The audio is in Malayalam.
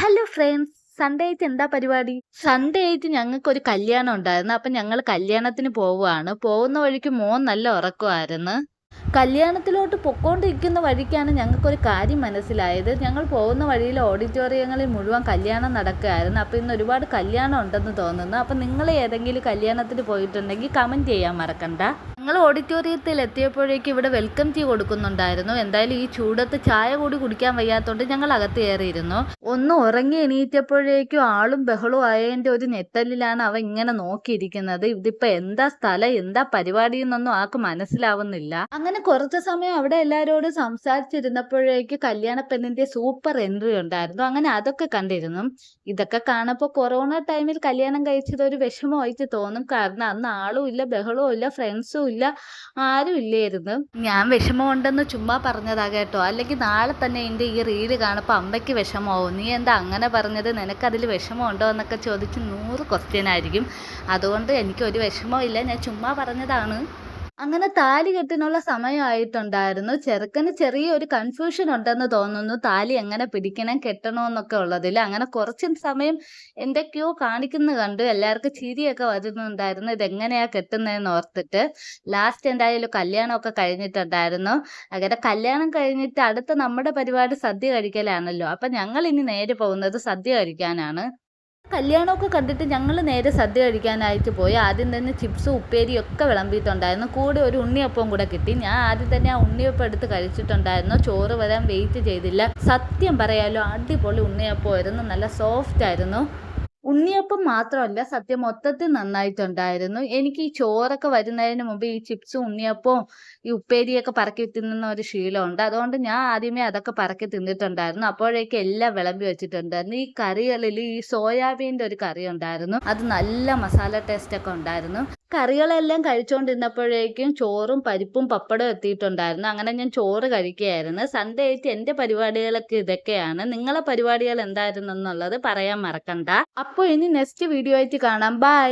ഹലോ ഫ്രണ്ട്സ്, സൺഡേ ആയിട്ട് എന്താ പരിപാടി? സൺഡേ ആയിട്ട് ഞങ്ങൾക്ക് ഒരു കല്യാണം ഉണ്ടായിരുന്നു. അപ്പം ഞങ്ങൾ കല്യാണത്തിന് പോവുകയാണ്. പോകുന്ന വഴിക്ക് മോൻ നല്ല ഉറക്കമായിരുന്നു. കല്യാണത്തിലോട്ട് പൊക്കോണ്ടിരിക്കുന്ന വഴിക്കാണ് ഞങ്ങൾക്കൊരു കാര്യം മനസ്സിലായത്. ഞങ്ങൾ പോകുന്ന വഴിയിൽ ഓഡിറ്റോറിയങ്ങളിൽ മുഴുവൻ കല്യാണം നടക്കുകയായിരുന്നു. അപ്പോൾ ഇന്ന് ഒരുപാട് കല്യാണം ഉണ്ടെന്ന് തോന്നുന്നു. അപ്പം നിങ്ങൾ ഏതെങ്കിലും കല്യാണത്തിന് പോയിട്ടുണ്ടെങ്കിൽ കമൻറ്റ് ചെയ്യാൻ മറക്കണ്ട. ഞങ്ങൾ ഓഡിറ്റോറിയത്തിൽ എത്തിയപ്പോഴേക്കും ഇവിടെ വെൽക്കം ടീ കൊടുക്കുന്നുണ്ടായിരുന്നു. എന്തായാലും ഈ ചൂടത്ത് ചായ കൂടി കുടിക്കാൻ വയ്യാത്തതുകൊണ്ട് ഞങ്ങൾ അകത്ത് കയറിയിരുന്നു. ഒന്ന് ഉറങ്ങി എണീറ്റപ്പോഴേക്കും ആളും ബഹളവും ആയതിൻ്റെ ഒരു ഞെട്ടലിലാണ് അവൻ ഇങ്ങനെ നോക്കിയിരിക്കുന്നത്. ഇതിപ്പോൾ എന്താ സ്ഥലം, എന്താ പരിപാടി എന്നൊന്നും ആൾക്ക് മനസ്സിലാവുന്നില്ല. അങ്ങനെ കുറച്ച് സമയം അവിടെ എല്ലാവരോടും സംസാരിച്ചിരുന്നപ്പോഴേക്ക് കല്യാണ പെണ്ണിന്റെ സൂപ്പർ എൻട്രി ഉണ്ടായിരുന്നു. അങ്ങനെ അതൊക്കെ കണ്ടിരുന്നു. ഇതൊക്കെ കാണുമ്പോൾ കൊറോണ ടൈമിൽ കല്യാണം കഴിച്ചത് ഒരു വിഷമമായിട്ട് തോന്നും. കാരണം അന്ന് ആളും ഇല്ല, ബഹളവും ഇല്ല, ഫ്രണ്ട്സും ഇല്ല, ആരും ഇല്ലായിരുന്നു. ഞാൻ വിഷമമുണ്ടെന്ന് ചുമ്മാ പറഞ്ഞതാ കേട്ടോ. അല്ലെങ്കിൽ നാളെ തന്നെ എൻ്റെ ഈ റീല് കാണുമ്പോൾ അമ്മയ്ക്ക് വിഷമമാവും. നീ എന്താ അങ്ങനെ പറഞ്ഞത്, നിനക്കതിൽ വിഷമമുണ്ടോ എന്നൊക്കെ ചോദിച്ച് 100 ക്വസ്റ്റ്യൻ ആയിരിക്കും. അതുകൊണ്ട് എനിക്കൊരു വിഷമവും ഇല്ല, ഞാൻ ചുമ്മാ പറഞ്ഞതാണ്. അങ്ങനെ താലി കെട്ടിനുള്ള സമയമായിട്ടുണ്ടായിരുന്നു. ചെറുക്കന് ചെറിയൊരു കൺഫ്യൂഷൻ ഉണ്ടെന്ന് തോന്നുന്നു. താലി എങ്ങനെ പിടിക്കണം, കെട്ടണമെന്നൊക്കെ ഉള്ളതിൽ. അങ്ങനെ കുറച്ച് സമയം എന്തൊക്കെയോ കാണിക്കുന്ന കണ്ടു. എല്ലാവർക്കും ചിരിയൊക്കെ വരുന്നുണ്ടായിരുന്നു, ഇതെങ്ങനെയാ കെട്ടുന്നതെന്ന് ഓർത്തിട്ട്. ലാസ്റ്റ് എന്തായാലും കല്യാണമൊക്കെ കഴിഞ്ഞിട്ടുണ്ടായിരുന്നു. അങ്ങനെ കല്യാണം കഴിഞ്ഞിട്ട് അടുത്ത നമ്മുടെ പരിപാടി സദ്യ കഴിക്കലാണല്ലോ. അപ്പം ഞങ്ങൾ ഇനി നേരെ പോകുന്നത് സദ്യ കഴിക്കാനാണ്. കല്യാണമൊക്കെ കണ്ടിട്ട് ഞങ്ങൾ നേരെ സദ്യ കഴിക്കാനായിട്ട് പോയി. ആദ്യം തന്നെ ചിപ്സും ഉപ്പേരിയും ഒക്കെ വിളമ്പിയിട്ടുണ്ടായിരുന്നു. കൂടെ ഒരു ഉണ്ണിയപ്പവും കൂടെ കിട്ടി. ഞാൻ ആദ്യം തന്നെ ആ ഉണ്ണിയപ്പം എടുത്ത് കഴിച്ചിട്ടുണ്ടായിരുന്നു. ചോറ് വരാൻ വെയിറ്റ് ചെയ്തില്ല. സത്യം പറയാലോ, അടിപൊളി ഉണ്ണിയപ്പമായിരുന്നു, നല്ല സോഫ്റ്റ് ആയിരുന്നു. ഉണ്ണിയപ്പം മാത്രമല്ല, സദ്യ മൊത്തത്തിൽ നന്നായിട്ടുണ്ടായിരുന്നു. എനിക്ക് ഈ ചോറൊക്കെ വരുന്നതിന് മുമ്പ് ഈ ചിപ്സും ഉണ്ണിയപ്പവും ഈ ഉപ്പേരിയൊക്കെ പറക്കി തിന്നുന്ന ഒരു ശീലമുണ്ട്. അതുകൊണ്ട് ഞാൻ ആദ്യമേ അതൊക്കെ പറക്കി തിന്നിട്ടുണ്ടായിരുന്നു. അപ്പോഴേക്കും എല്ലാം വിളമ്പി വെച്ചിട്ടുണ്ടായിരുന്നു. ഈ കറികളിൽ ഈ സോയാബീൻ്റെ ഒരു കറി ഉണ്ടായിരുന്നു. അത് നല്ല മസാല ടേസ്റ്റൊക്കെ ഉണ്ടായിരുന്നു. കറികളെല്ലാം കഴിച്ചുകൊണ്ടിരുന്നപ്പോഴേക്കും ചോറും പരിപ്പും പപ്പടവും എത്തിയിട്ടുണ്ടായിരുന്നു. അങ്ങനെ ഞാൻ ചോറ് കഴിക്കുകയായിരുന്നു. സൺഡേ ആയിട്ട് എൻ്റെ പരിപാടികളൊക്കെ ഇതൊക്കെയാണ്. നിങ്ങളെ പരിപാടികൾ എന്തായിരുന്നു എന്നുള്ളത് പറയാൻ മറക്കണ്ട. അപ്പോൾ ഇനി നെക്സ്റ്റ് വീഡിയോ ആയിട്ട് കാണാം. ബൈ.